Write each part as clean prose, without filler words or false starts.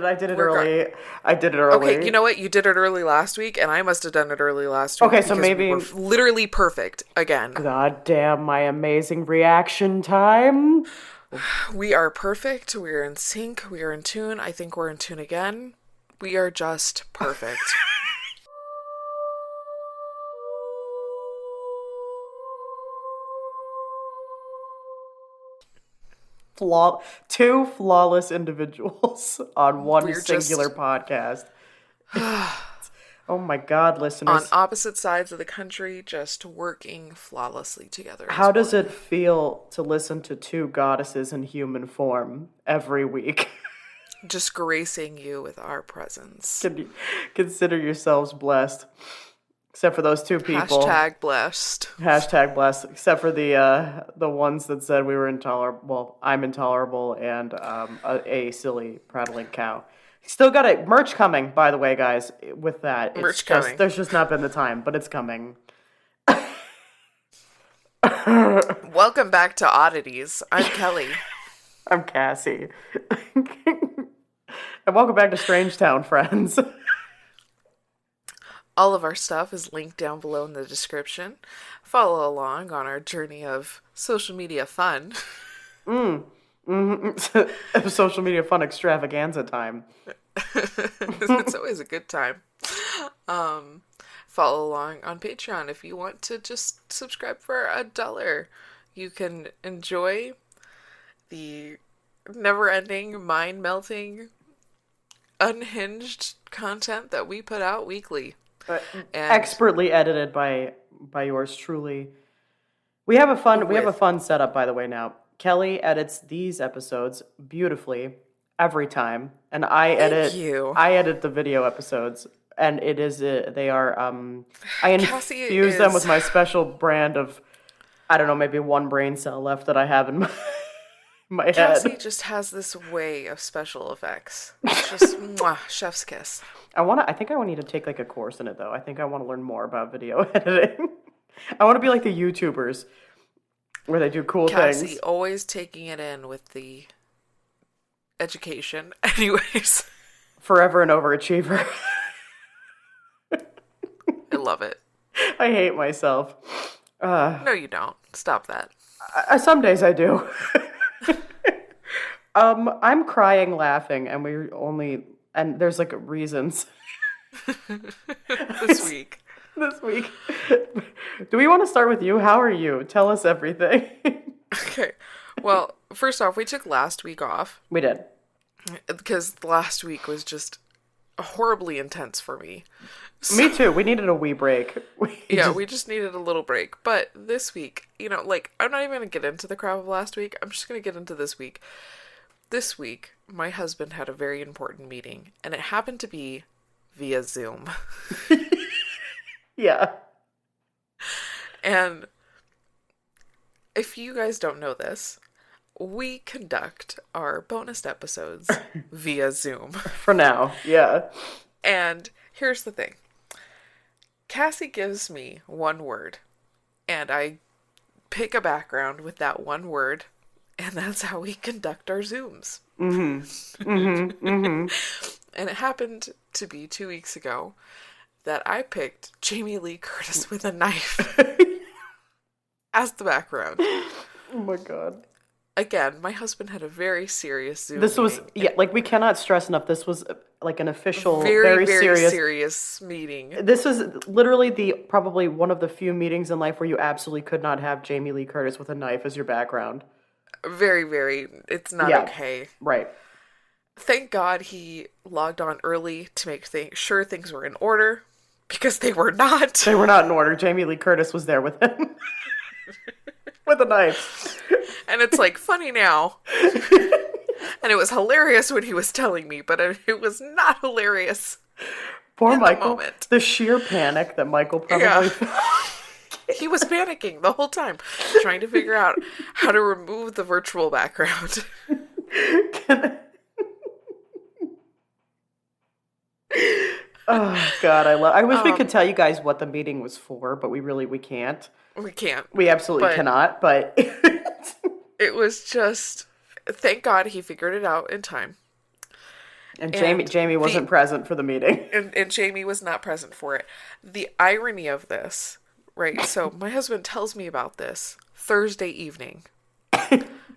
I did it We're go- early. I did it early. Okay, you know what? You did it early last week, and I must have done it early last week Okay, so because we maybe... were literally perfect again. God damn my amazing reaction time. We are perfect. We are in sync. We are in tune. I think we're in tune again. We are just perfect. Two flawless individuals on one We're singular just podcast. Oh my God, on listeners. opposite sides of the country, just working flawlessly together How as does one. it feel to listen to two goddesses in human form every week? Just gracing you with our presence. Can you consider yourselves blessed? Except for those two people. Hashtag blessed. Hashtag blessed. Except for the ones that said we were intolerable. Well, I'm intolerable and a silly prattling cow. Still got a merch coming, by the way, guys. With that, it's Merch just coming. there's just not been the time, but it's coming. Welcome back to Oddities. I'm Kellie. I'm Cassie. And welcome back to Strangetown, friends. All of our stuff is linked down below in the description. Follow along on our journey of social media fun. Social media fun extravaganza time. It's always a good time. Follow along on Patreon if you want to just subscribe for $1. You can enjoy the never-ending, mind-melting, unhinged content that we put out weekly. And expertly edited by yours truly. We have a fun setup, by the way. Now Kellie edits these episodes beautifully every time, and I edit the video episodes, and it is they are I infuse them with my special brand of, I don't know, maybe one brain cell left that I have in my head. Cassie just has this way of special effects. It's just mwah, chef's kiss. I think I need to take like a course in it though. I think I want to learn more about video editing. I want to be like the YouTubers where they do cool things. Cassie always taking it in with the education. Anyways. Forever an overachiever. I love it. I hate myself. No, you don't. Stop that. Some days I do. I'm crying laughing and there's like reasons. This week. Do we want to start with you? How are you? Tell us everything. Okay. Well, first off, we took last week off. We did. Because last week was just horribly intense for me. Me too. We needed a wee break. We just needed a little break. But this week, I'm not even going to get into the crap of last week. I'm just going to get into this week. This week, my husband had a very important meeting, and it happened to be via Zoom. Yeah. And if you guys don't know this, we conduct our bonus episodes via Zoom. For now, yeah. And here's the thing. Cassie gives me one word, and I pick a background with that one word, and that's how we conduct our Zooms. Mm-hmm. Mm-hmm. Mm-hmm. And it happened to be 2 weeks ago that I picked Jamie Lee Curtis with a knife as the background. Oh my God. Again, my husband had a very serious Zoom This was, meeting. we cannot stress enough, this was like an official, very serious meeting. This is literally probably one of the few meetings in life where you absolutely could not have Jamie Lee Curtis with a knife as your background. Very, it's not okay. Right. Thank God he logged on early to make sure things were in order, because they were not. They were not in order. Jamie Lee Curtis was there with him. With a knife. And it's funny now. And it was hilarious when he was telling me, but it was not hilarious. Poor Michael. The sheer panic that Michael probably felt. He was panicking the whole time, trying to figure out how to remove the virtual background. Oh God, I wish we could tell you guys what the meeting was for, but we can't. We can't. We absolutely cannot, but it was just, thank God he figured it out in time. And And Jamie wasn't present for the meeting. and Jamie was not present for it. The irony of this, right? So my husband tells me about this Thursday evening,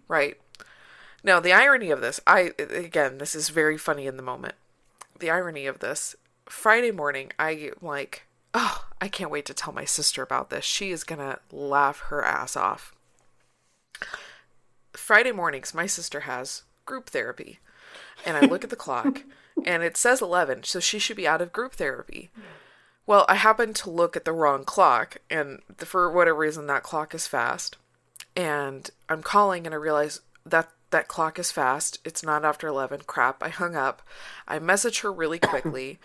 right? Now, the irony of this, again, this is very funny in the moment. The irony of this, Friday morning, I'm like, oh, I can't wait to tell my sister about this. She is gonna laugh her ass off. Friday mornings, my sister has group therapy. And I look at the clock, and it says 11, so she should be out of group therapy. Well, I happen to look at the wrong clock, and for whatever reason, that clock is fast. And I'm calling, and I realize that clock is fast. It's not after 11. Crap, I hung up. I message her really quickly.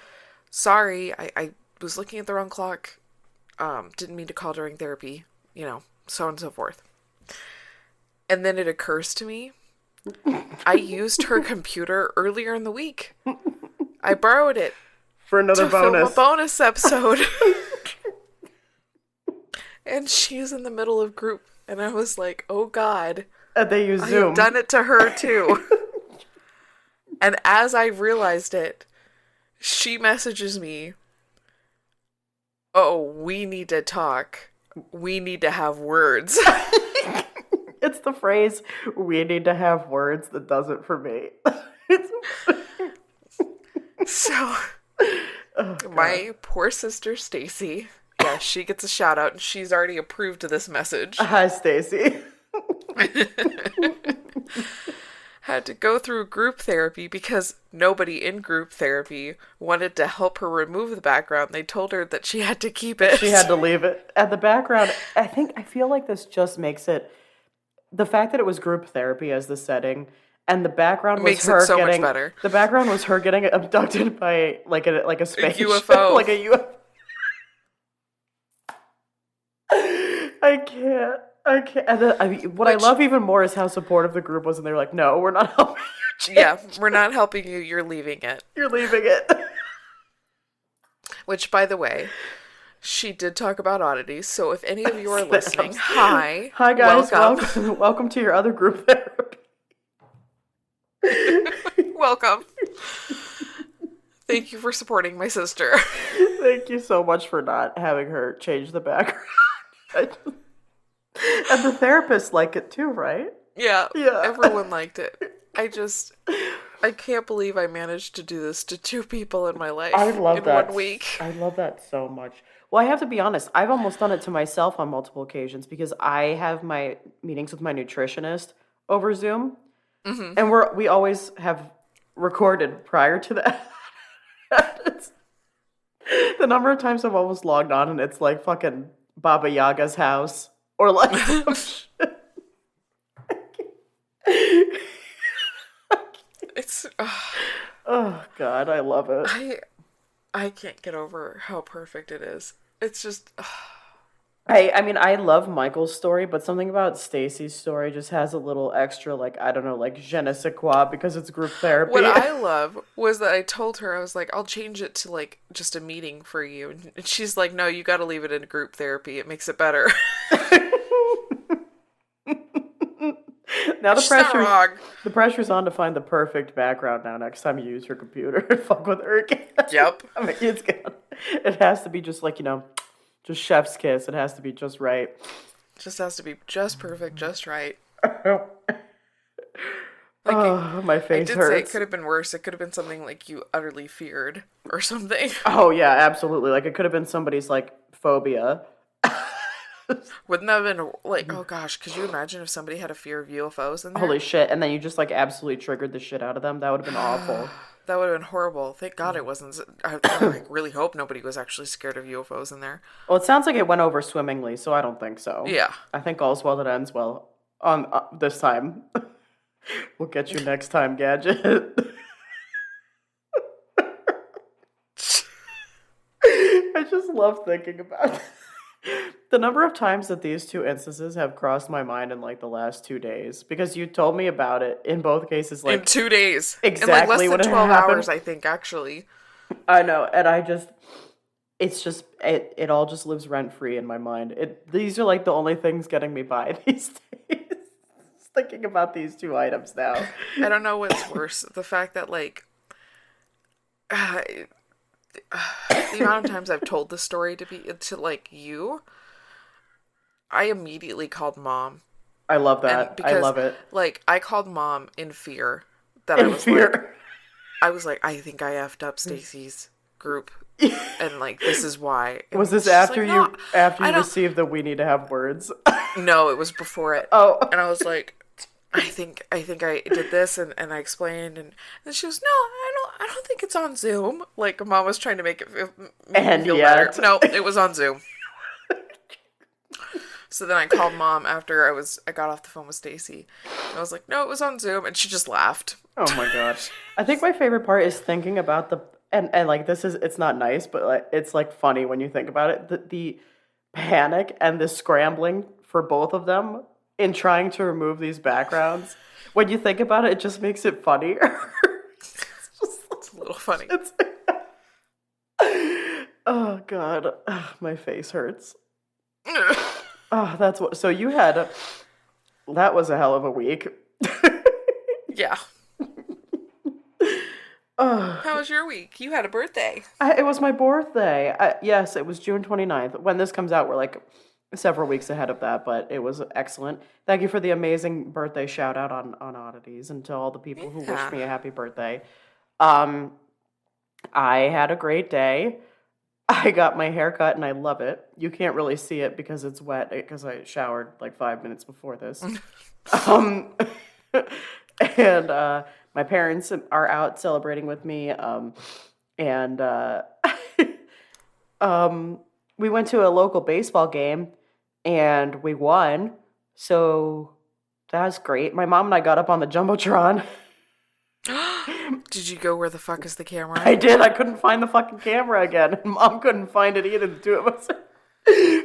Sorry, I was looking at the wrong clock. Didn't mean to call during therapy. So on and so forth. And then it occurs to me, I used her computer earlier in the week. I borrowed it For another bonus. film a bonus episode. And she's in the middle of group. And I was like, oh God. And they use Zoom. I've done it to her too. And as I realized it, she messages me, oh, we need to talk. We need to have words. It's the phrase, we need to have words, that does it for me. So, my poor sister Stacy, yeah, she gets a shout out, and she's already approved of this message. Hi, Stacy. Had to go through group therapy because nobody in group therapy wanted to help her remove the background. They told her that she had to keep it. She had to leave it. And the background, I feel like this just makes it, the fact that it was group therapy as the setting, and the background was makes her it so getting, much better. The background was her getting abducted by like a space UFO. like a UFO. I can't. And then, I love even more is how supportive the group was, and they were like, "No, we're not helping you." Yeah, we're not helping you. You're leaving it. You're leaving it. Which, by the way, she did talk about oddities. So if any of you are listening, hi guys, welcome. Welcome to your other group therapy. Welcome. Thank you for supporting my sister. Thank you so much for not having her change the background. And the therapists like it too, right? Yeah, everyone liked it. I can't believe I managed to do this to two people in my life in 1 week. I love that so much. Well, I have to be honest, I've almost done it to myself on multiple occasions because I have my meetings with my nutritionist over Zoom. Mm-hmm. And we always have recorded prior to that. The number of times I've almost logged on and it's like fucking Baba Yaga's house. Or like some shit. It's oh God, I love it. I can't get over how perfect it is. It's just I mean I love Michael's story, but something about Stacy's story just has a little extra, like, I don't know, like je ne sais quoi, because it's group therapy. What I love was that I told her, I was like, I'll change it to like just a meeting for you, and she's like, no, you got to leave it in group therapy. It makes it better. Now the pressure's on to find the perfect background now next time you use her computer and fuck with her again. Yep. I mean, it has to be just like, just chef's kiss. It has to be just right. Just has to be just perfect, just right. My face I did hurts. say it could have been worse. It could have been something like you utterly feared or something. Oh yeah, absolutely. Like it could have been somebody's like phobia. Wouldn't that have been like, oh gosh, could you imagine if somebody had a fear of UFOs in there? Holy shit, and then you just like absolutely triggered the shit out of them? That would have been awful. That would have been horrible. Thank God it wasn't. I really hope nobody was actually scared of UFOs in there. Well, it sounds like it went over swimmingly, so I don't think so. Yeah. I think all's well that ends well on this time. We'll get you next time, Gadget. I just love thinking about it. The number of times that these two instances have crossed my mind in like the last 2 days, because you told me about it in both cases, like in 2 days, exactly in like less than 12 hours, I think, actually. I know, and it all just lives rent free in my mind. These are like the only things getting me by these days. Thinking about these two items now. I don't know what's worse, the fact that like the amount of times I've told this story to like you, I immediately called mom. I love that. And because, I love it. Like, I called mom in fear that In fear. I was like, I think I effed up Stacy's group, and like this is why. And Was this she's after like, no, you received the "we need to have words"? No, it was before it. Oh, and I was like, I think I did this, and I explained, and she was, no, I don't think it's on Zoom. Like, mom was trying to make it feel better. No, it was on Zoom. So then I called mom after I got off the phone with Stacy. And I was like, no, it was on Zoom, and she just laughed. Oh my gosh. I think my favorite part is thinking about and like it's not nice, but like it's like funny when you think about it. The panic and the scrambling for both of them in trying to remove these backgrounds. When you think about it, it just makes it funnier. It's a little funny. Oh God. My face hurts. Oh, that's what. So you had. That was a hell of a week. Yeah. How was your week? You had a birthday. It was my birthday. Yes, it was June 29th. When this comes out, we're like several weeks ahead of that, but it was excellent. Thank you for the amazing birthday shout out on Oddities, and to all the people who wished me a happy birthday. I had a great day. I got my hair cut and I love it. You can't really see it because it's wet because I showered like 5 minutes before this. And my parents are out celebrating with me. And we went to a local baseball game and we won. So that was great. My mom and I got up on the Jumbotron. Did you go where the fuck is the camera? I did. I couldn't find the fucking camera again. Mom couldn't find it either. The two of us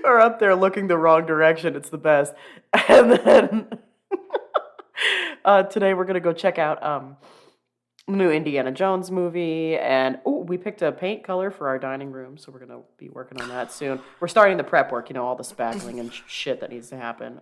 are up there looking the wrong direction. It's the best. And then today we're going to go check out the new Indiana Jones movie. And we picked a paint color for our dining room. So we're going to be working on that soon. We're starting the prep work, all the spackling and shit that needs to happen.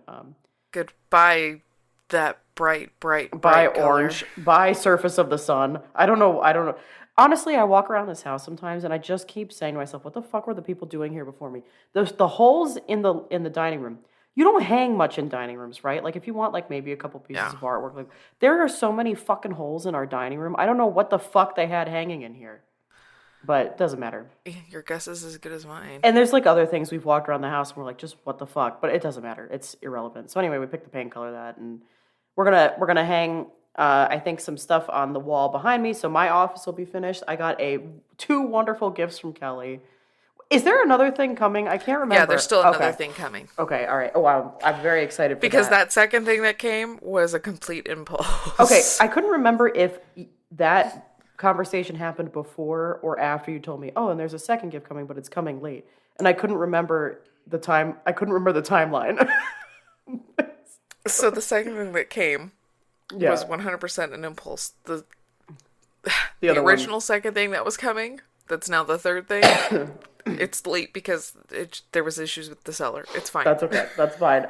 Goodbye. That bright by orange, color. by surface of the sun. I don't know. Honestly, I walk around this house sometimes and I just keep saying to myself, what the fuck were the people doing here before me? There's the holes in the dining room. You don't hang much in dining rooms, right? Like if you want like maybe a couple pieces of artwork, like there are so many fucking holes in our dining room. I don't know what the fuck they had hanging in here. But it doesn't matter. Your guess is as good as mine. And there's like other things we've walked around the house and we're like, just what the fuck? But it doesn't matter. It's irrelevant. So anyway, we picked the paint color that, and we're gonna hang I think some stuff on the wall behind me, so my office will be finished. I got two wonderful gifts from Kellie. Is there another thing coming? I can't remember. Yeah, there's still another thing coming. Okay, all right. Oh wow, I'm very excited for because that second thing that came was a complete impulse. Okay, I couldn't remember if that conversation happened before or after you told me, oh, and there's a second gift coming, but it's coming late. And I couldn't remember the time. I couldn't remember the timeline. So the second thing that came was 100% an impulse. The original second thing that was coming, that's now the third thing, it's late because there was issues with the seller. It's fine. That's okay. That's fine.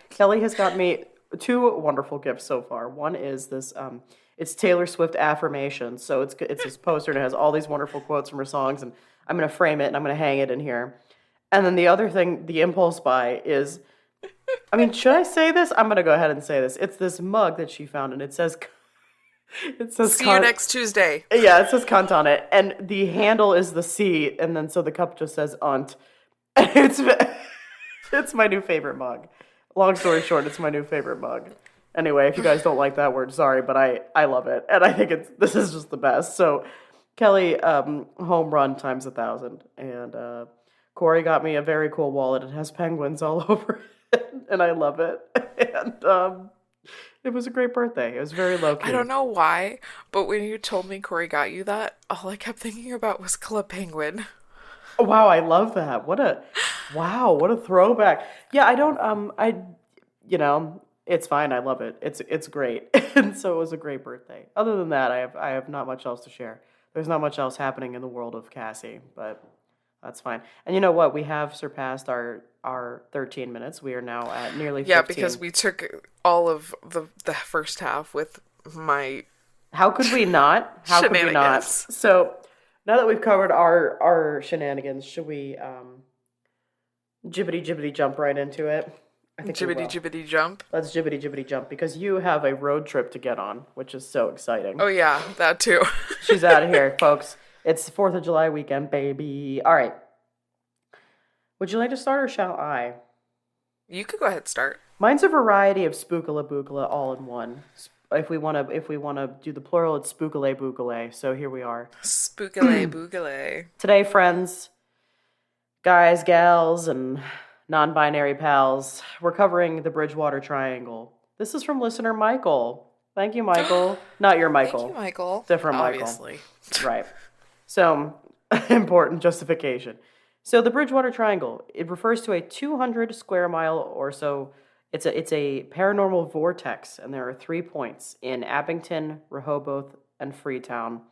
Kellie has got me two wonderful gifts so far. One is this, it's Taylor Swift affirmations. So it's this poster and it has all these wonderful quotes from her songs, and I'm going to frame it and I'm going to hang it in here. And then the other thing, the impulse buy is, I mean, should I say this? I'm going to go ahead and say this. It's this mug that she found, and it says see you next Tuesday. Yeah, it says cunt on it. And the handle is the C, and then so the cup just says unt. It's my new favorite mug. Long story short, it's my new favorite mug. Anyway, if you guys don't like that word, sorry, but I love it. And I think this is just the best. So, Kellie, home run times 1,000. And Corey got me a very cool wallet. It has penguins all over it. And I love it. And it was a great birthday. It was very low-key. I don't know why, but when you told me Corey got you that, all I kept thinking about was Club Penguin. Oh, wow, I love that. What a throwback. Yeah, it's fine. I love it. It's great. And so it was a great birthday. Other than that, I have not much else to share. There's not much else happening in the world of Cassie, but that's fine. And you know what? We have surpassed our 13 minutes. We are now at nearly 15. Yeah, because we took all of the first half with my How could we not? How could we not? So Now that we've covered our shenanigans, should we jibbity jump right into it? I think we will. Jibbity jump. Let's jibbity jump because you have a road trip to get on, which is so exciting. Oh yeah, that too. She's out of here, folks. It's 4th of July weekend, baby. All right. Would you like to start or shall I? You could go ahead and start. Mine's a variety of spookala bookala all in one. If we wanna do the plural, it's spookale bookale. So here we are. Spookale boogale. Today, friends, guys, gals, and non-binary pals, we're covering the Bridgewater Triangle. This is from listener Michael. Thank you, Michael. Not your Michael. Thank you, Michael. Different Obviously. Michael. Right. So, important justification. So the Bridgewater Triangle, it refers to a 200 square mile or so. It's a paranormal vortex, and there are 3 points in Abington, Rehoboth, and Freetown.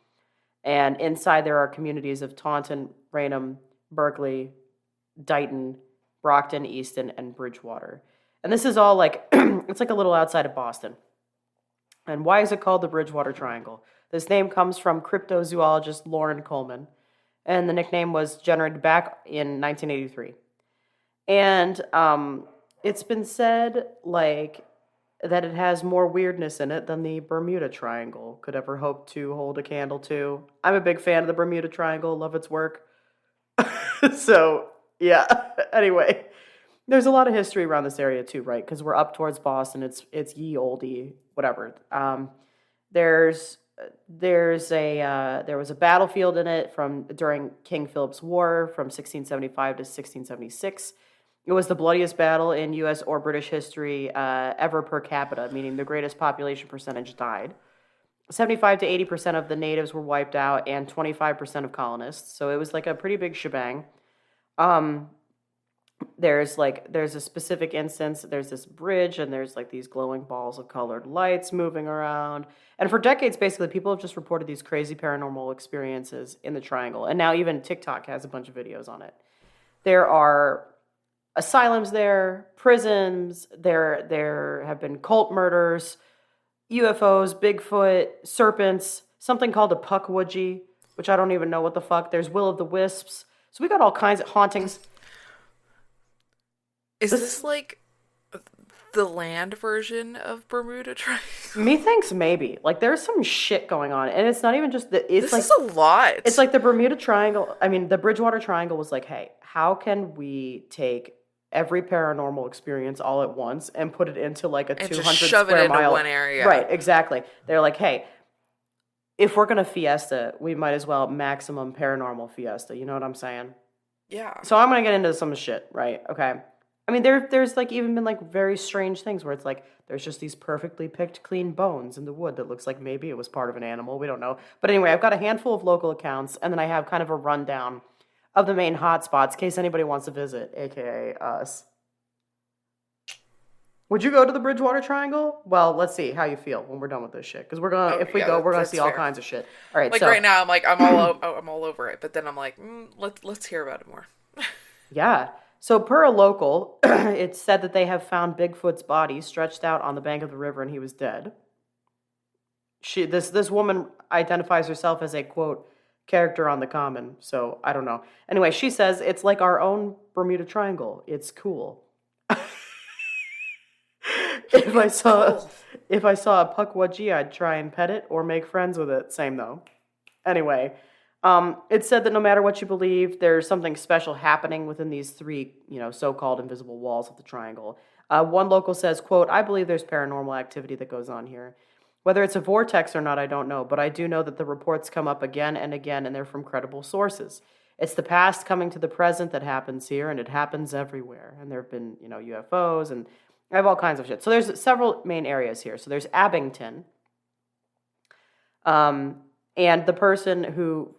And inside there are communities of Taunton, Raynham, Berkeley, Dighton, Brockton, Easton, and Bridgewater. And this is all like, it's like a little outside of Boston. And why is it called the Bridgewater Triangle? This name comes from cryptozoologist Lauren Coleman, and the nickname was generated back in 1983. And it's been said like that it has more weirdness in it than the Bermuda Triangle could ever hope to hold a candle to. I'm a big fan of the Bermuda Triangle, love its work. So, yeah. Anyway, there's a lot of history around this area too, right? Because we're up towards Boston. It's ye olde, whatever. There was a battlefield in it during King Philip's War from 1675 to 1676. It was the bloodiest battle in U.S. or British history ever per capita, meaning the greatest population percentage died. 75 to 80% of the natives were wiped out, and 25% of colonists. So it was like a pretty big shebang. There's a specific instance. There's this bridge, and there's like these glowing balls of colored lights moving around. And for decades, basically, people have just reported these crazy paranormal experiences in the Triangle. And now even TikTok has a bunch of videos on it. There are asylums there, prisons, there have been cult murders, UFOs, Bigfoot, serpents, something called a puckwudgie, which I don't even know what the fuck. There's Will of the Wisps. So we got all kinds of hauntings. Is this like the land version of Bermuda Triangle? Methinks maybe. Like there's some shit going on. And it's not even just this is a lot. It's like the Bermuda Triangle. I mean, the Bridgewater Triangle was like, hey, how can we take every paranormal experience all at once and put it into like a 200 just shove square it into mile one area? Right, exactly. They're like, hey, if we're gonna fiesta, we might as well maximum paranormal fiesta. You know what I'm saying? Yeah. So I'm gonna get into some shit, right? Okay. I mean, there's like even been like very strange things where it's like there's just these perfectly picked clean bones in the wood that looks like maybe it was part of an animal. We don't know. But anyway, I've got a handful of local accounts, and then I have kind of a rundown of the main hotspots in case anybody wants to visit, aka us. Would you go to the Bridgewater Triangle? Well, let's see how you feel when we're done with this shit. Because we're gonna, we're gonna see all kinds of shit. All right, like right now, I'm like I'm all over it, but then I'm like, let's hear about it more. Yeah. So per a local, it's said that they have found Bigfoot's body stretched out on the bank of the river, and he was dead. This woman identifies herself as a quote character on the common. So I don't know. Anyway, she says it's like our own Bermuda Triangle. It's cool. If I saw a puckwudgie, I'd try and pet it or make friends with it. Same though. Anyway, it's said that no matter what you believe, there's something special happening within these 3, so-called invisible walls of the triangle. One local says, quote, I believe there's paranormal activity that goes on here. Whether it's a vortex or not, I don't know, but I do know that the reports come up again and again, and they're from credible sources. It's the past coming to the present that happens here, and it happens everywhere. And there have been, UFOs, and I have all kinds of shit. So there's several main areas here. So there's Abington, and the person who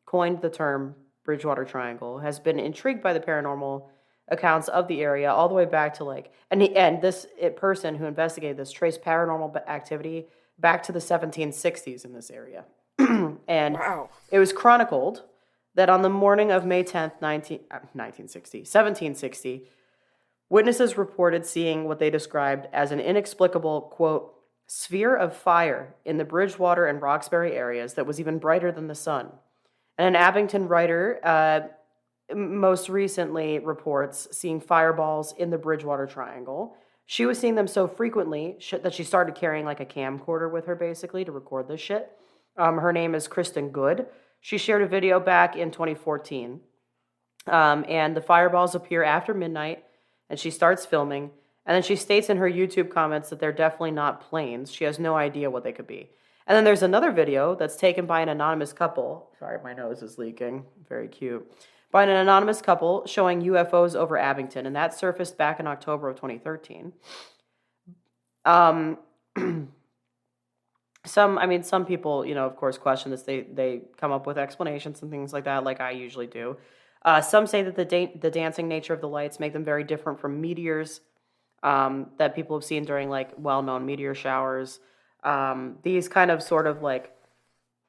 coined the term Bridgewater Triangle has been intrigued by the paranormal accounts of the area all the way back to this person who investigated this traced paranormal activity back to the 1760s in this area. And wow. It was chronicled that on the morning of May 10th, 1760, witnesses reported seeing what they described as an inexplicable, quote, sphere of fire in the Bridgewater and Roxbury areas that was even brighter than the sun. And an Abington writer most recently reports seeing fireballs in the Bridgewater Triangle. She was seeing them so frequently that she started carrying like a camcorder with her basically to record this shit. Her name is Kristen Good. She shared a video back in 2014. And the fireballs appear after midnight, and she starts filming. And then she states in her YouTube comments that they're definitely not planes. She has no idea what they could be. And then there's another video that's taken by an anonymous couple. Sorry, my nose is leaking. Very cute. By an anonymous couple showing UFOs over Abington, and that surfaced back in October of 2013. Some people, of course, question this. They come up with explanations and things like that, like I usually do. Some say that the dancing nature of the lights make them very different from meteors that people have seen during like well-known meteor showers. These kind of sort of like,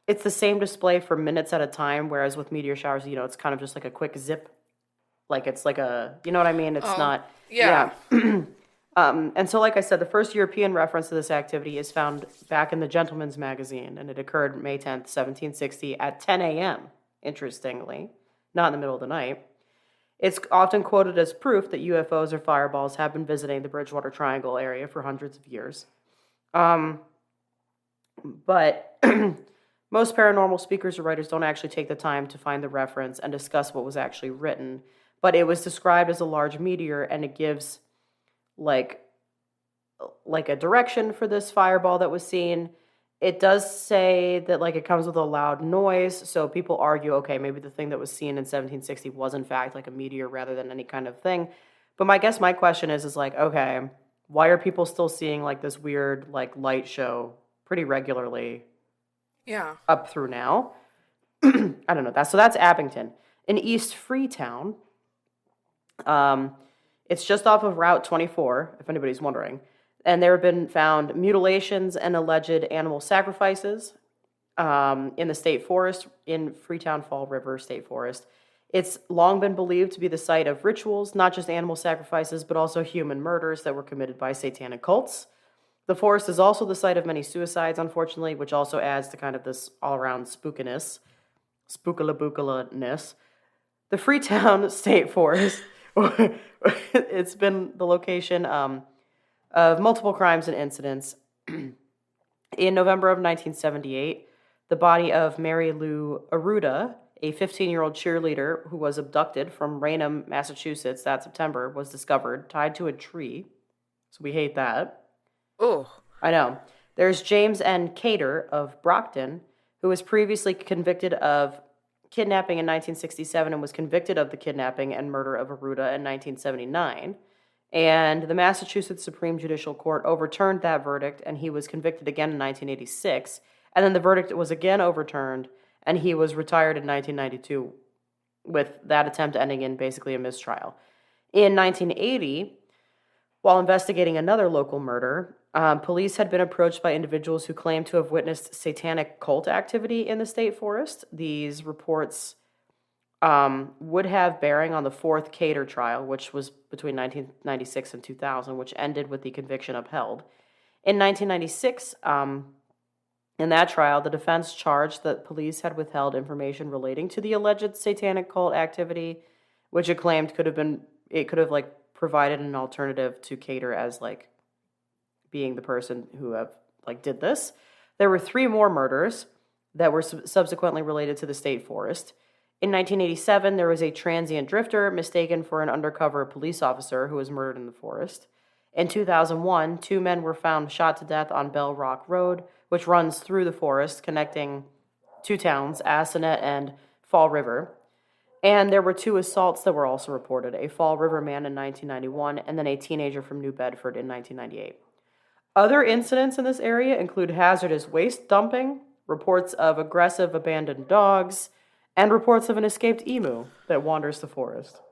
it's the same display for minutes at a time, whereas with meteor showers, it's kind of just like a quick zip. Like it's like a, you know what I mean? It's not. Yeah. And so, like I said, the first European reference to this activity is found back in the Gentleman's Magazine, and it occurred May 10th, 1760 at 10 a.m., interestingly, not in the middle of the night. It's often quoted as proof that UFOs or fireballs have been visiting the Bridgewater Triangle area for hundreds of years. But most paranormal speakers or writers don't actually take the time to find the reference and discuss what was actually written. But it was described as a large meteor, and it gives like a direction for this fireball that was seen. It does say that like it comes with a loud noise, so people argue, okay, maybe the thing that was seen in 1760 was in fact like a meteor rather than any kind of thing. But my question is like, okay, why are people still seeing like this weird like light show pretty regularly? Yeah. Up through now. I don't know. That's Abington. In East Freetown, it's just off of Route 24, if anybody's wondering. And there have been found mutilations and alleged animal sacrifices in the state forest, in Freetown Fall River State Forest. It's long been believed to be the site of rituals, not just animal sacrifices, but also human murders that were committed by satanic cults. The forest is also the site of many suicides, unfortunately, which also adds to kind of this all-around spookiness, spookala-bookala-ness. The Freetown State Forest, it's been the location of multiple crimes and incidents. In November of 1978, the body of Mary Lou Aruda, a 15-year-old cheerleader who was abducted from Raynham, Massachusetts that September, was discovered tied to a tree. So we hate that. Oh. I know. There's James N. Cater of Brockton, who was previously convicted of kidnapping in 1967 and was convicted of the kidnapping and murder of Aruda in 1979. And the Massachusetts Supreme Judicial Court overturned that verdict, and he was convicted again in 1986. And then the verdict was again overturned, and he was retired in 1992, with that attempt ending in basically a mistrial. In 1980, while investigating another local murder, police had been approached by individuals who claimed to have witnessed satanic cult activity in the state forest. These reports would have bearing on the fourth Cater trial, which was between 1996 and 2000, which ended with the conviction upheld. In 1996, in that trial, the defense charged that police had withheld information relating to the alleged satanic cult activity, which it claimed could have like provided an alternative to Cater as like being the person who did this. There were 3 more murders that were subsequently related to the state forest. In 1987, there was a transient drifter mistaken for an undercover police officer who was murdered in the forest. In 2001, 2 men were found shot to death on Bell Rock Road, which runs through the forest, connecting 2 towns, Assinet and Fall River. And there were 2 assaults that were also reported, a Fall River man in 1991, and then a teenager from New Bedford in 1998. Other incidents in this area include hazardous waste dumping, reports of aggressive abandoned dogs, and reports of an escaped emu that wanders the forest.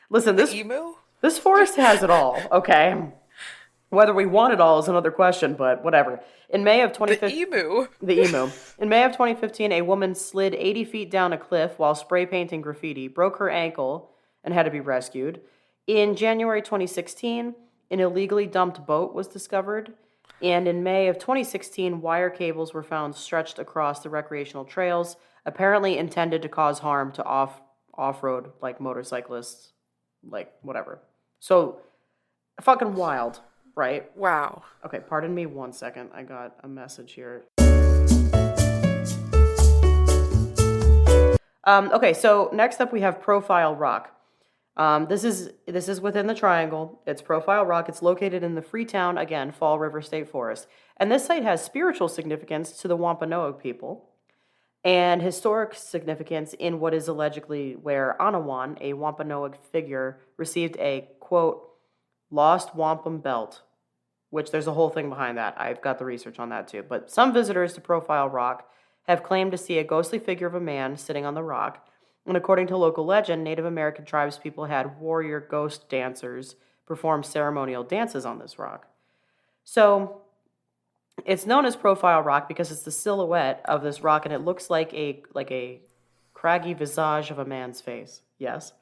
Listen, this forest has it all, okay? Whether we want it all is another question, but whatever. In May of 2015, the emu. In May of 2015, a woman slid 80 feet down a cliff while spray painting graffiti, broke her ankle, and had to be rescued. In January 2016, an illegally dumped boat was discovered. And in May of 2016, wire cables were found stretched across the recreational trails, apparently intended to cause harm to off-road like motorcyclists, like whatever. So fucking wild, right? Wow. Okay, pardon me 1 second. I got a message here. Okay, so next up we have Profile Rock. This is within the triangle. It's Profile Rock. It's located in the Freetown, again, Fall River State Forest. And this site has spiritual significance to the Wampanoag people and historic significance in what is allegedly where Anawan, a Wampanoag figure, received a, quote, lost wampum belt, which there's a whole thing behind that. I've got the research on that too. But some visitors to Profile Rock have claimed to see a ghostly figure of a man sitting on the rock. And according to local legend, Native American tribes people had warrior ghost dancers perform ceremonial dances on this rock. So it's known as Profile Rock because it's the silhouette of this rock, and it looks like a craggy visage of a man's face. Yes?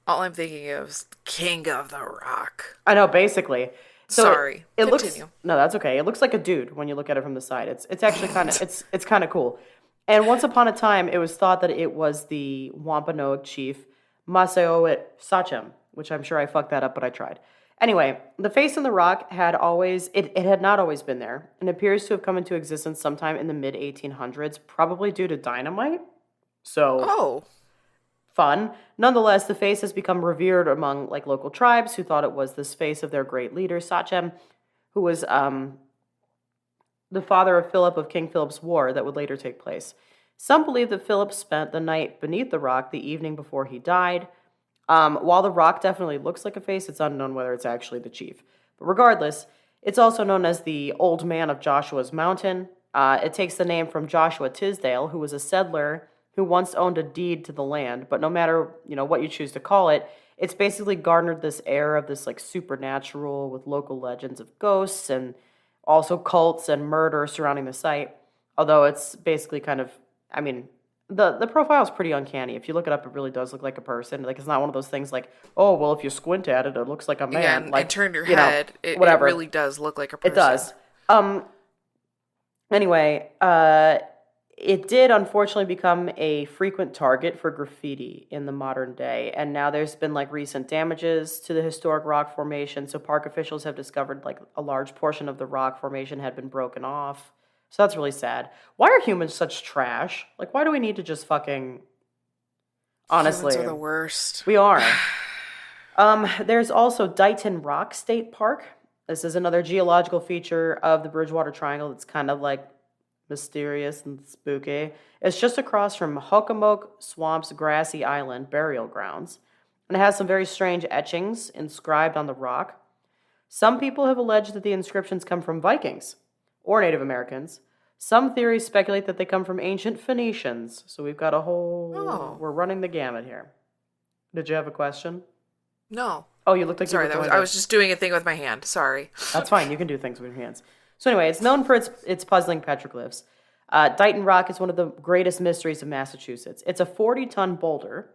All I'm thinking of is King of the Rock. I know, basically. So Sorry. It Continue. looks no, that's okay. It looks like a dude when you look at it from the side. It's actually kind of it's kind of cool. And once upon a time, it was thought that it was the Wampanoag chief Masaoit Sachem, which I'm sure I fucked that up, but I tried. Anyway, the face in the rock had always it had not always been there, and appears to have come into existence sometime in the mid 1800s, probably due to dynamite. So Oh. fun. Nonetheless, the face has become revered among like local tribes who thought it was this face of their great leader, Sachem, who was the father of Philip of King Philip's War that would later take place. Some believe that Philip spent the night beneath the rock the evening before he died. While the rock definitely looks like a face, it's unknown whether it's actually the chief. But regardless, it's also known as the Old Man of Joshua's Mountain. It takes the name from Joshua Tisdale, who was a settler who once owned a deed to the land. But no matter what you choose to call it, it's basically garnered this air of this like supernatural with local legends of ghosts and also cults and murder surrounding the site. Although it's basically kind of, I mean, the profile is pretty uncanny. If you look it up, it really does look like a person. Like, it's not one of those things like, oh, well, if you squint at it, it looks like a man. Yeah, like, and turn your head. It really does look like a person. It does. Anyway, it did unfortunately become a frequent target for graffiti in the modern day, and now there's been like recent damages to the historic rock formation. So park officials have discovered like a large portion of the rock formation had been broken off. So that's really sad. Why are humans such trash? Like, why do we need to just fucking... Honestly. Humans are the worst. We are. There's also Dighton Rock State Park. This is another geological feature of the Bridgewater Triangle that's kind of like mysterious and spooky. It's just across from Hokamoke Swamp's grassy island burial grounds. And it has some very strange etchings inscribed on the rock. Some people have alleged that the inscriptions come from Vikings or Native Americans. Some theories speculate that they come from ancient Phoenicians. So we've got a whole... Oh. We're running the gamut here. Did you have a question? No. Oh, you looked like Sorry, you were I was just doing a thing with my hand. Sorry. That's fine. You can do things with your hands. So anyway, it's known for its puzzling petroglyphs. Dighton Rock is one of the greatest mysteries of Massachusetts. It's a 40-ton boulder.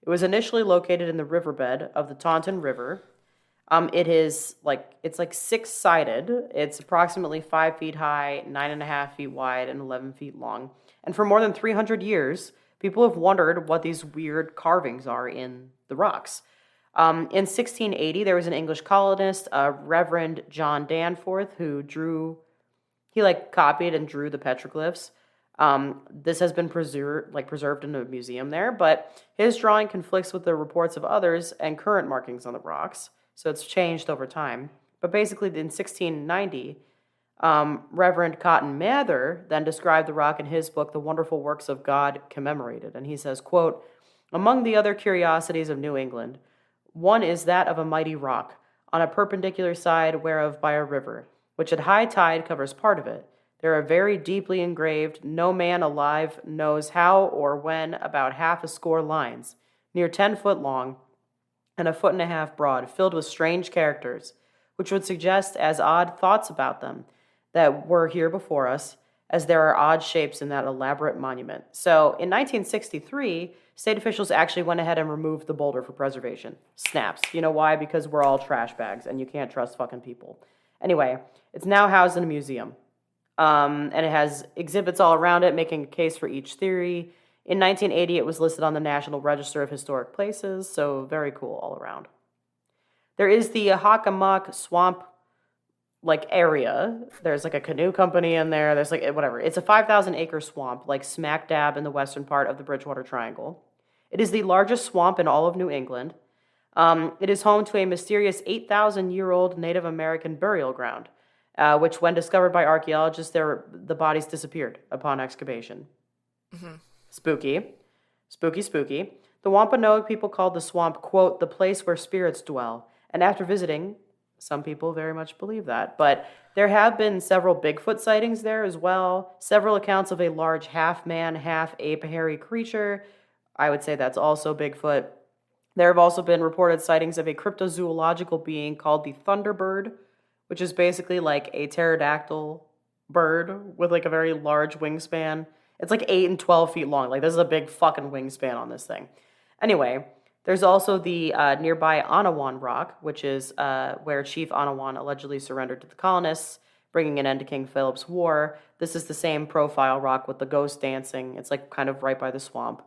It was initially located in the riverbed of the Taunton River. It's like six-sided. It's approximately 5 feet high, 9.5 feet wide, and 11 feet long. And for more than 300 years, people have wondered what these weird carvings are in the rocks. In 1680, there was an English colonist, Reverend John Danforth, who copied and drew the petroglyphs. This has been preserved in a museum there, but his drawing conflicts with the reports of others and current markings on the rocks, so it's changed over time. But basically, in 1690, Reverend Cotton Mather then described the rock in his book, The Wonderful Works of God Commemorated, and he says, quote, "Among the other curiosities of New England, one is that of a mighty rock, on a perpendicular side whereof by a river, which at high tide covers part of it. There are very deeply engraved, no man alive knows how or when, about 50 lines, near 10 foot long, and 1.5 foot broad, filled with strange characters, which would suggest as odd thoughts about them that were here before us, as there are odd shapes in that elaborate monument." So in 1963, state officials actually went ahead and removed the boulder for preservation. Snaps. You know why? Because we're all trash bags and you can't trust fucking people. Anyway, it's now housed in a museum. And it has exhibits all around it, making a case for each theory. In 1980, it was listed on the National Register of Historic Places, so very cool all around. There is the Hockomock Swamp area. There's a canoe company in there. There's whatever. It's a 5,000-acre swamp, smack dab in the western part of the Bridgewater Triangle. It is the largest swamp in all of New England. It is home to a mysterious 8,000-year-old Native American burial ground, which, when discovered by archaeologists, the bodies disappeared upon excavation. Mm-hmm. Spooky. Spooky, spooky. The Wampanoag people called the swamp, quote, the place where spirits dwell. And after visiting, some people very much believe that. But there have been several Bigfoot sightings there as well. Several accounts of a large half-man, half-ape hairy creature. I would say that's also Bigfoot. There have also been reported sightings of a cryptozoological being called the Thunderbird, which is basically like a pterodactyl bird with a very large wingspan. It's 8 and 12 feet long. This is a big fucking wingspan on this thing. Anyway, there's also the nearby Anawan Rock, which is where Chief Anawan allegedly surrendered to the colonists, bringing an end to King Philip's War. This is the same profile rock with the ghost dancing. It's kind of right by the swamp.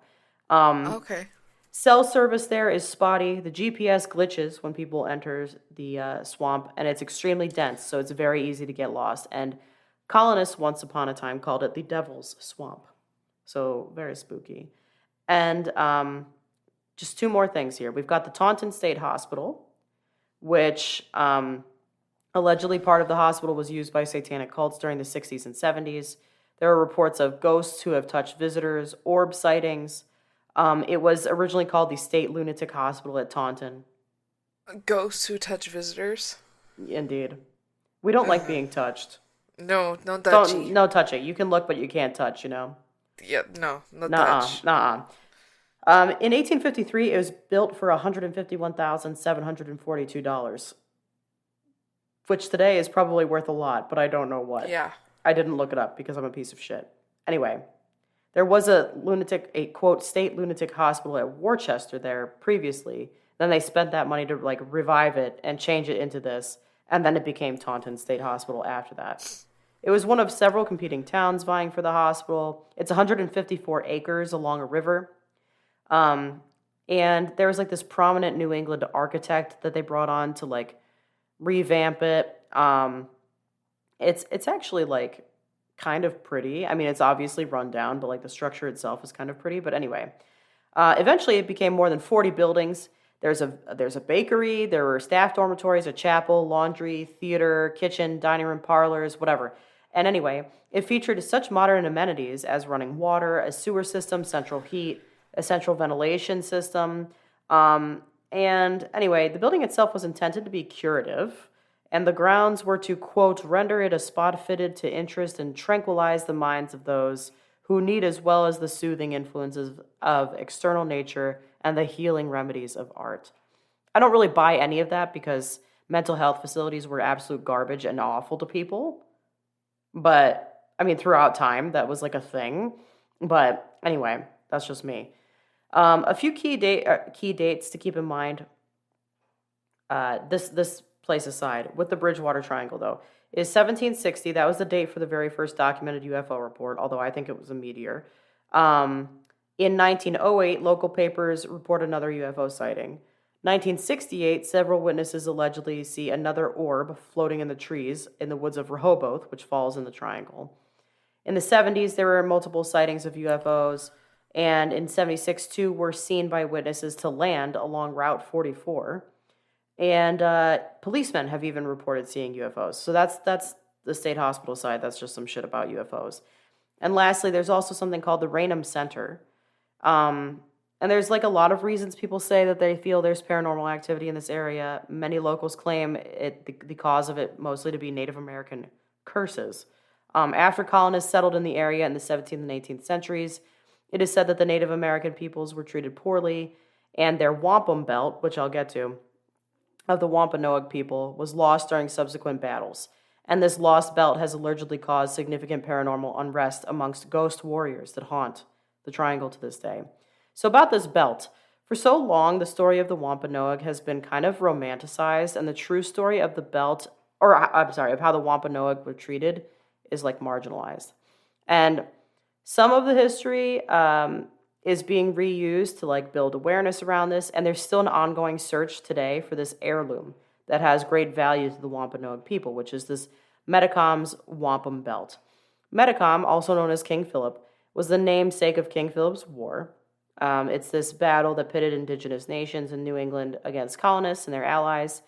Okay. Cell service there is spotty. The GPS glitches when people enter the swamp, and it's extremely dense, so it's very easy to get lost. And colonists once upon a time called it the Devil's Swamp. So very spooky. And just two more things here. We've got the Taunton State Hospital, which allegedly part of the hospital was used by satanic cults during the 60s and 70s. There are reports of ghosts who have touched visitors, orb sightings. It was originally called the State Lunatic Hospital at Taunton. Ghosts who touch visitors? Indeed. We don't like being touched. No touchy. No touching. You can look, but you can't touch, Yeah, no touch. Nuh-uh. In 1853, it was built for $151,742, which today is probably worth a lot, but I don't know what. Yeah. I didn't look it up because I'm a piece of shit. Anyway, there was a quote, state lunatic hospital at Worcester there previously. Then they spent that money to revive it and change it into this, and then it became Taunton State Hospital after that. It was one of several competing towns vying for the hospital. It's 154 acres along a river. And there was this prominent New England architect that they brought on to revamp it. It's actually kind of pretty. I mean, it's obviously run down, but the structure itself is kind of pretty. But anyway, eventually it became more than 40 buildings. There's a bakery, there were staff dormitories, a chapel, laundry, theater, kitchen, dining room, parlors, whatever. And anyway, it featured such modern amenities as running water, a sewer system, central heat, a central ventilation system. And anyway, the building itself was intended to be curative, and the grounds were to, quote, render it a spot fitted to interest and tranquilize the minds of those who need, as well as the soothing influences of external nature and the healing remedies of art. I don't really buy any of that because mental health facilities were absolute garbage and awful to people. But, I mean, throughout time, that was a thing. But anyway, that's just me. A few key dates to keep in mind. This place aside, with the Bridgewater Triangle, though, is 1760. That was the date for the very first documented UFO report, although I think it was a meteor. In 1908, local papers report another UFO sighting. 1968, several witnesses allegedly see another orb floating in the trees in the woods of Rehoboth, which falls in the triangle. In the 70s, there were multiple sightings of UFOs, and in 76, two were seen by witnesses to land along Route 44. And policemen have even reported seeing UFOs. So that's the state hospital side. That's just some shit about UFOs. And lastly, there's also something called the Raynham Center. And there's a lot of reasons people say that they feel there's paranormal activity in this area. Many locals claim the cause of it mostly to be Native American curses. After colonists settled in the area in the 17th and 18th centuries, it is said that the Native American peoples were treated poorly, and their wampum belt, which I'll get to, of the Wampanoag people was lost during subsequent battles. And this lost belt has allegedly caused significant paranormal unrest amongst ghost warriors that haunt the triangle to this day. So about this belt, for so long, the story of the Wampanoag has been kind of romanticized, and the true story of the belt or I'm sorry, of how the Wampanoag were treated is like marginalized. And some of the history is being reused to like build awareness around this. And there's still an ongoing search today for this heirloom that has great value to the Wampanoag people, which is this Metacom's wampum belt. Metacom, also known as King Philip, was the namesake of King Philip's War. It's this battle that pitted indigenous nations in New England against colonists and their allies.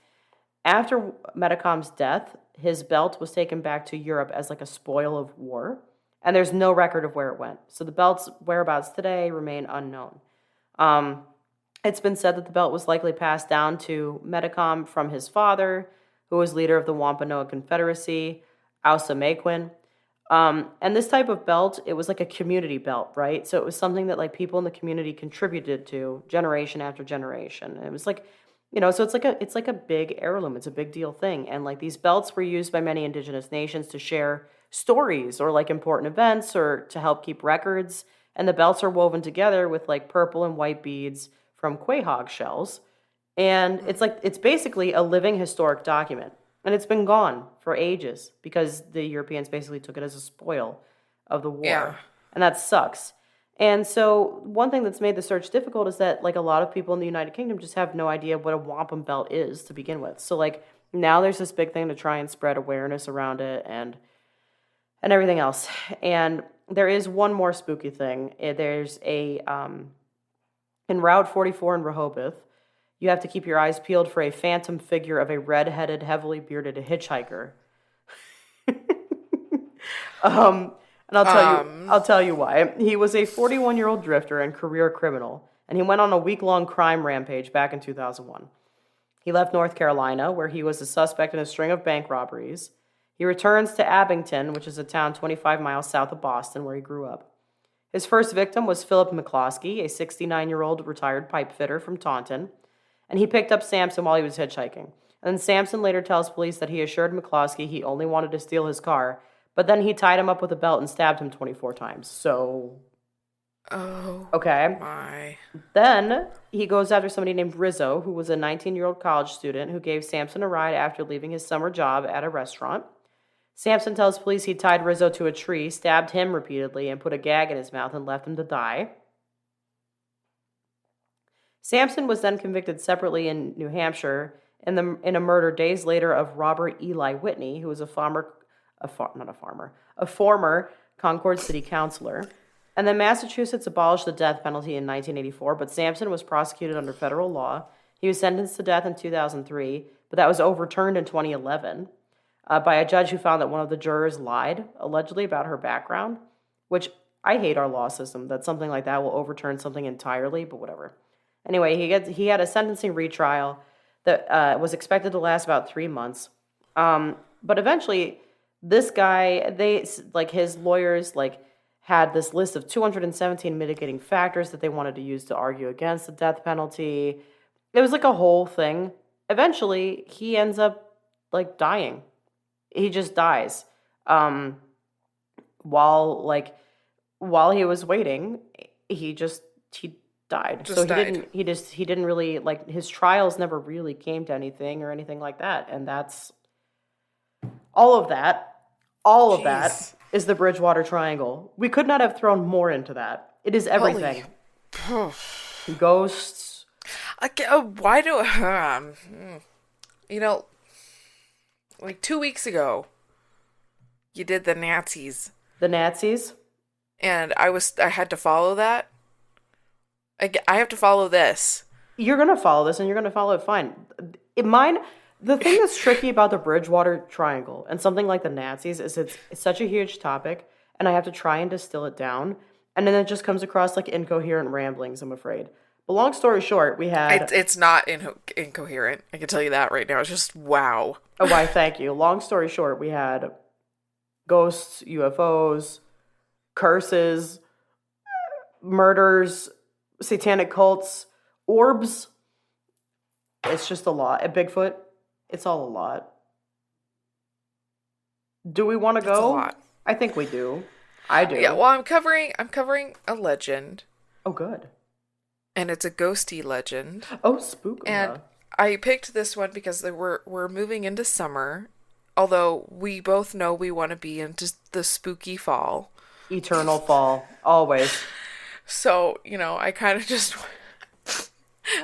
After Metacom's death, his belt was taken back to Europe as like a spoil of war, and there's no record of where it went. So the belt's whereabouts today remain unknown. It's been said that the belt was likely passed down to Metacom from his father, who was leader of the Wampanoag Confederacy, Ausamequin. And this type of belt, it was like a community belt, right? So it was something that like people in the community contributed to generation after generation. And it was like, so it's like a big heirloom. It's a big deal thing. And like these belts were used by many indigenous nations to share stories or like important events or to help keep records. And the belts are woven together with like purple and white beads from quahog shells. And it's basically a living historic document. And it's been gone for ages because the Europeans basically took it as a spoil of the war. Yeah. And that sucks. And so one thing that's made the search difficult is that like a lot of people in the United Kingdom just have no idea what a wampum belt is to begin with. So like now there's this big thing to try and spread awareness around it and everything else. And there is one more spooky thing. There's in Route 44 in Rehoboth, you have to keep your eyes peeled for a phantom figure of a red-headed, heavily bearded hitchhiker. And I'll tell you why. He was a 41-year-old drifter and career criminal, and he went on a week-long crime rampage back in 2001. He left North Carolina, where he was a suspect in a string of bank robberies. He returns to Abington, which is a town 25 miles south of Boston, where he grew up. His first victim was Philip McCloskey, a 69-year-old retired pipe fitter from Taunton, and he picked up Sampson while he was hitchhiking. And then Sampson later tells police that he assured McCloskey he only wanted to steal his car, but then he tied him up with a belt and stabbed him 24 times. So... Oh. Okay. My. Then he goes after somebody named Rizzo, who was a 19-year-old college student who gave Sampson a ride after leaving his summer job at a restaurant. Sampson tells police he tied Rizzo to a tree, stabbed him repeatedly, and put a gag in his mouth and left him to die. Sampson was then convicted separately in New Hampshire in a murder days later of Robert Eli Whitney, who was a former Concord City councilor. And then Massachusetts abolished the death penalty in 1984, but Sampson was prosecuted under federal law. He was sentenced to death in 2003, but that was overturned in 2011 by a judge who found that one of the jurors lied, allegedly, about her background, which I hate our law system, that something like that will overturn something entirely, but whatever. Anyway, he had a sentencing retrial that was expected to last about 3 months. But eventually, this guy, his lawyers, had this list of 217 mitigating factors that they wanted to use to argue against the death penalty. It was like a whole thing. Eventually, he ends up, dying. He just dies. While he was waiting, he died. He didn't really, his trials never really came to anything or anything like that. And that's all of that. All of that is the Bridgewater Triangle. We could not have thrown more into that. It is everything. Ghosts. Why do... 2 weeks ago, you did the Nazis. The Nazis? And I had to follow that. I have to follow this. You're going to follow this, and you're going to follow it fine. The thing that's tricky about the Bridgewater Triangle and something like the Nazis is it's such a huge topic, and I have to try and distill it down, and then it just comes across like incoherent ramblings, I'm afraid. But long story short, we had... It's not incoherent. I can tell you that right now. It's just wow. Oh, why, thank you. Long story short, we had ghosts, UFOs, curses, murders, satanic cults, orbs. It's just a lot. At Bigfoot, it's all a lot. Do we want to go? It's a lot. I think we do. I do. Yeah, well, I'm covering a legend. Oh, good. And it's a ghosty legend. Oh, spook. And I picked this one because we're moving into summer, Although we both know we want to be into the spooky fall. Eternal fall, always. So, I kind of just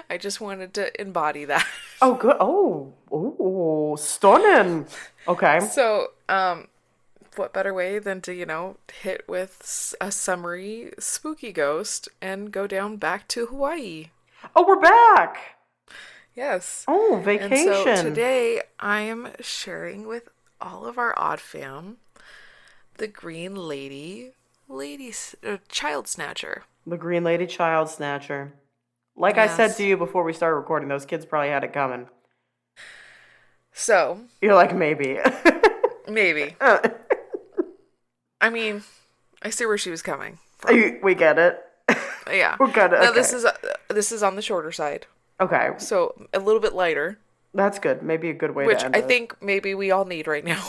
I just wanted to embody that. Oh, good. Oh, stunning. Okay. So, what better way than to, hit with a summery spooky ghost and go down back to Hawaii? Oh, we're back. Yes. Oh, And so vacation. today I am sharing with all of our odd fam the Green Child Snatcher. The Green Lady Child Snatcher. Like I said Yes. to you before we started recording, those kids probably had it coming. So, You're like, maybe. maybe. I mean, I see where she was coming from. We get it. Yeah. We're good. Now Okay. this is on the shorter side. Okay. So, a little bit lighter, That's good. Maybe a good way which to end I it. think maybe we all need right now.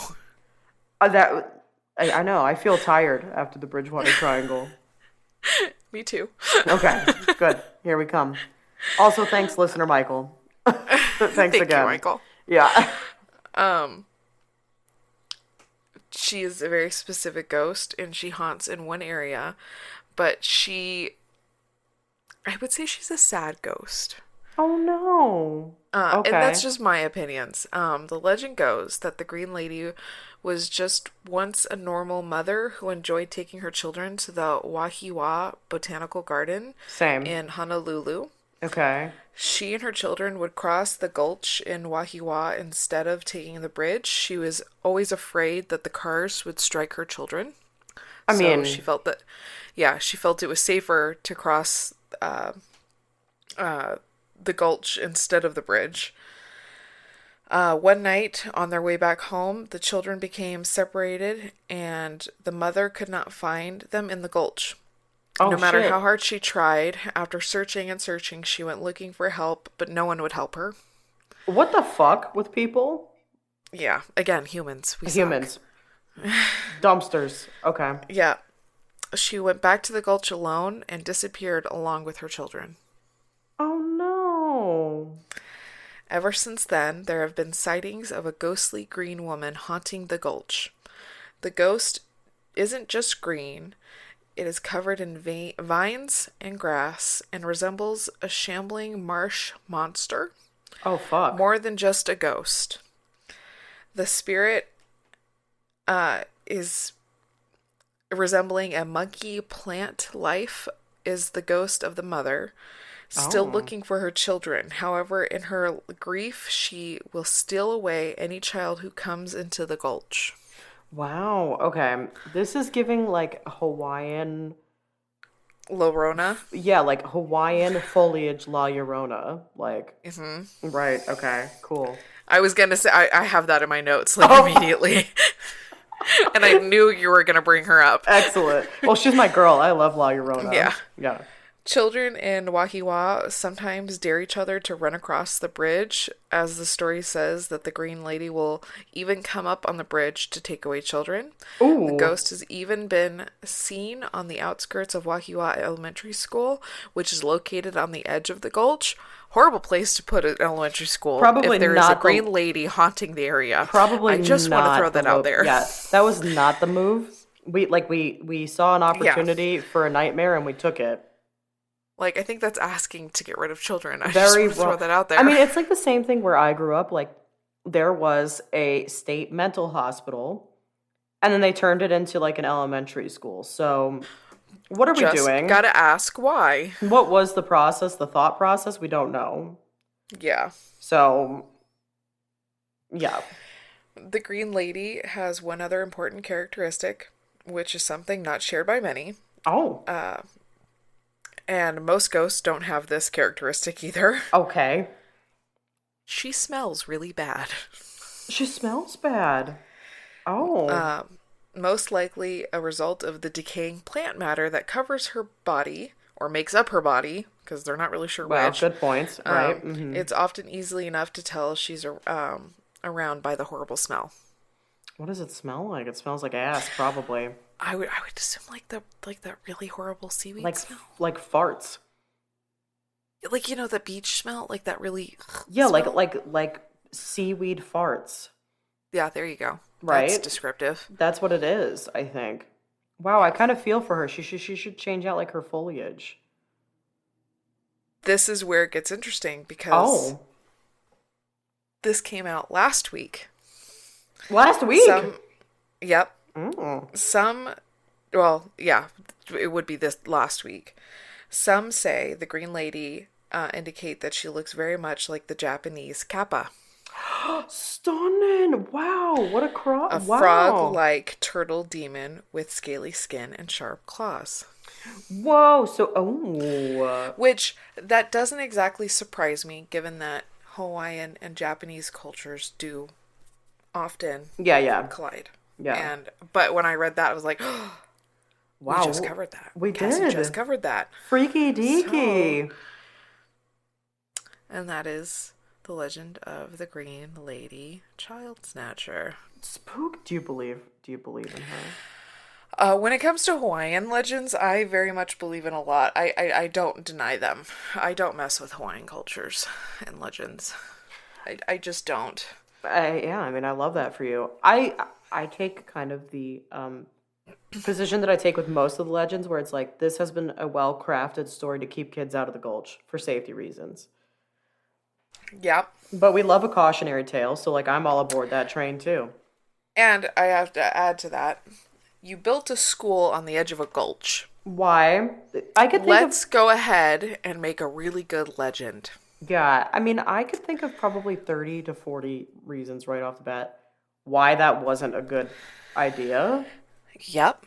I know. I feel tired after the Bridgewater Triangle. Me too. Okay. Good. Here we come. Also, thanks, listener Michael. Thanks Thank again. you, Michael. Yeah. She is a very specific ghost and she haunts in one area, but I would say she's a sad ghost. Oh no. Okay. And that's just my opinions. The legend goes that the Green Lady was just once a normal mother who enjoyed taking her children to the Wahiawa Botanical Garden Same. in Honolulu. Okay. She and her children would cross the gulch in Wahiawa instead of taking the bridge. She was always afraid that the cars would strike her children. I mean, she felt that, she felt it was safer to cross the gulch instead of the bridge. One night on their way back home, the children became separated and the mother could not find them in the gulch. oh No matter shit. how hard she tried, after searching and searching, she went looking for help, but no one would help her. What the fuck with people? Yeah, again, humans. We suck. Humans. Dumpsters. Okay. Yeah. She went back to the gulch alone and disappeared along with her children. Oh no. Ever since then, there have been sightings of a ghostly green woman haunting the gulch. The ghost isn't just green, it is covered in vines and grass and resembles a shambling marsh monster, Oh fuck. more than just a ghost. The spirit is resembling a monkey plant life, is the ghost of the mother, still Oh. looking for her children. However, in her grief, she will steal away any child who comes into the gulch. Wow. Okay. This is giving like Hawaiian. Lorona. Yeah, like Hawaiian foliage La Llorona. Like. Right. Okay. Cool. I was gonna say I have that in my notes Oh. immediately. And I knew you were gonna bring her up. Excellent. Well, she's my girl. I love La Llorona. Yeah. Yeah. Children in Wahiawa sometimes dare each other to run across the bridge, as the story says that the Green Lady will even come up on the bridge to take away children. Ooh. The ghost has even been seen on the outskirts of Wahiawa Elementary School, which is located on the edge of the gulch. Horrible place to put an elementary school. Probably if there is a not the- Green Lady haunting the area. Probably. I just want to not throw that the out move. there. Yeah, that was not the move. We saw an opportunity for a nightmare and we took it. Like, I think that's asking to get rid of children. I just Very want to throw wrong. that out there. I mean, it's like the same thing where I grew up. Like, there was a state mental hospital, and then they turned it into like an elementary school. So, what are we just doing? gotta ask why. What was the process? The thought process? We don't know. Yeah. So, yeah. The Green Lady has one other important characteristic, which is something not shared by many. Oh. And most ghosts don't have this characteristic either. Okay. She smells really bad. She smells bad. Oh. Most likely a result of the decaying plant matter that covers her body, or makes up her body, because they're not really sure Well, which. good points. Right. Mhm. It's often easily enough to tell she's around by the horrible smell. What does it smell like? It smells like ass, probably. I would assume like that really horrible seaweed Like smell. like farts. Like, the beach smell, like that really Yeah, smell. like seaweed farts. Yeah, there you go. That's right? descriptive. That's what it is, I think. Wow, I kind of feel for her. She should change out like her foliage. This is where it gets interesting because Oh, this came out last week. last week. Some, yep, Mm. some, well, yeah, it would be this last week. Some say the Green Lady indicate that she looks very much like the Japanese kappa, Stunning. Wow, what a cross. a Wow. frog-like turtle demon with scaly skin and sharp claws. Whoa, so oh. Which, that doesn't exactly surprise me, given that Hawaiian and Japanese cultures do often Yeah, yeah. collide. Yeah. But when I read that, I was like, oh, we Wow. just covered that. We Cassie did. just covered that. Freaky So, deaky. and that is the legend of the Green Lady Child Snatcher. Spook, do you believe? Do you believe in her? When it comes to Hawaiian legends, I very much believe in a lot. I don't deny them. I don't mess with Hawaiian cultures and legends. I just don't. Yeah, I mean, I love that for you. I take kind of the position that I take with most of the legends, where it's like this has been a well-crafted story to keep kids out of the gulch for safety reasons. Yep. But we love a cautionary tale, so like I'm all aboard that train too. And I have to add to that. You built a school on the edge of a gulch. Why? I could think Let's go ahead and make a really good legend. yeah, I mean, I could think of probably 30 to 40 reasons right off the bat why that wasn't a good idea. Yep.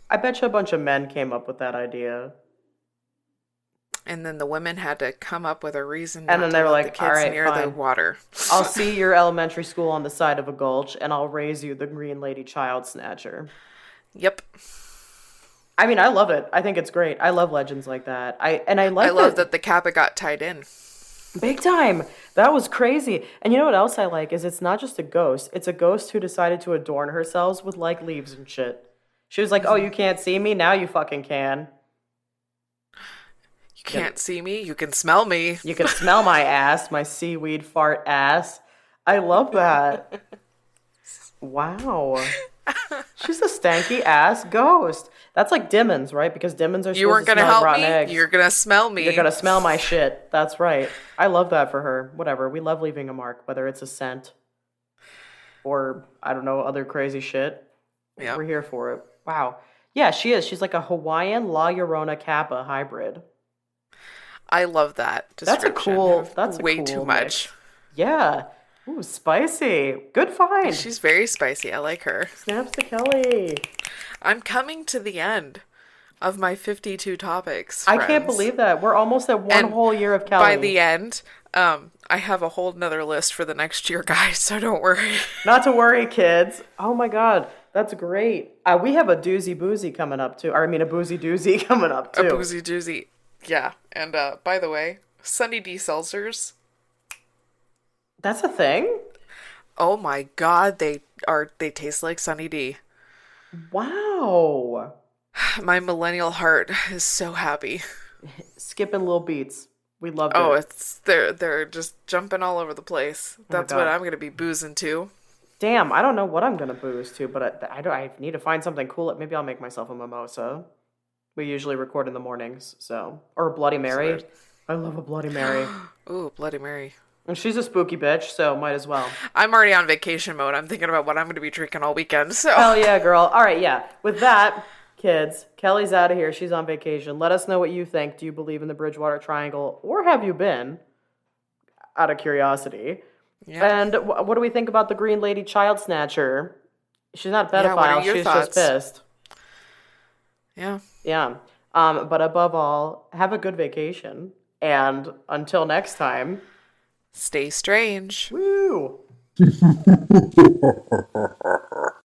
I bet you a bunch of men came up with that idea. And then the women had to come up with a reason And not then to they were let like, the all kids right, near the fine. water. I'll see your elementary school on the side of a gulch, and I'll raise you the Green Lady Child Snatcher. Yep. I mean, I love it. I think it's great. I love legends like that. I like I love that the kappa got tied in. big time. That was crazy. And you know what else I like is it's not just a ghost. It's a ghost who decided to adorn herself with like leaves and shit. She was like, "Oh, you can't see me? Now you fucking can. You can't see me. You can smell me. You can smell my ass, my seaweed fart ass." I love that. Wow. She's a stanky ass ghost. That's like demons, right? Because demons are You weren't supposed going to to smell help rotten me. eggs. You're going to smell me. You're gonna smell my shit. That's right. I love that for her. Whatever. We love leaving a mark, whether it's a scent or I don't know, other crazy shit. Yeah. We're here for it. Wow. Yeah, she is. She's like a Hawaiian La Llorona Kappa hybrid. I love that That's a description. cool. That's a way cool too mix. much. Yeah. Ooh, spicy. Good find. She's very spicy. I like her. Snaps to Kelly. I'm coming to the end of my 52 topics. I can't friends. believe that. We're almost at one And whole year of Kelly. By the end, I have a whole nother list for the next year, guys, so don't worry. Not to worry, kids. Oh my God. That's great. We have a doozy boozy coming up too. Or I mean, a boozy doozy coming up too. A boozy doozy. Yeah. And by the way, Sunny D seltzers. That's a thing? Oh my god, they taste like Sunny D. Wow. My millennial heart is so happy. Skipping little beats. We loved Oh, it. they're just jumping all over the place. That's what God. I'm gonna be boozing to. Damn, I don't know what I'm gonna booze to, but I need to find something cool. Maybe I'll make myself a mimosa. We usually record in the mornings, so or a Bloody Mary. I love a Bloody Mary. Ooh, Bloody Mary. And she's a spooky bitch, so might as well. I'm already on vacation mode. I'm thinking about what I'm going to be drinking all weekend. So Hell yeah, girl. All right, yeah. With that, kids, Kelly's out of here. She's on vacation. Let us know what you think. Do you believe in the Bridgewater Triangle, or have you been? Out of curiosity. yeah. And what do we think about the Green Lady Child Snatcher? She's not a Yeah, what are pedophile. your She's thoughts? just pissed. Yeah. Yeah. But above all, have a good vacation. And until next time, Stay strange. woo!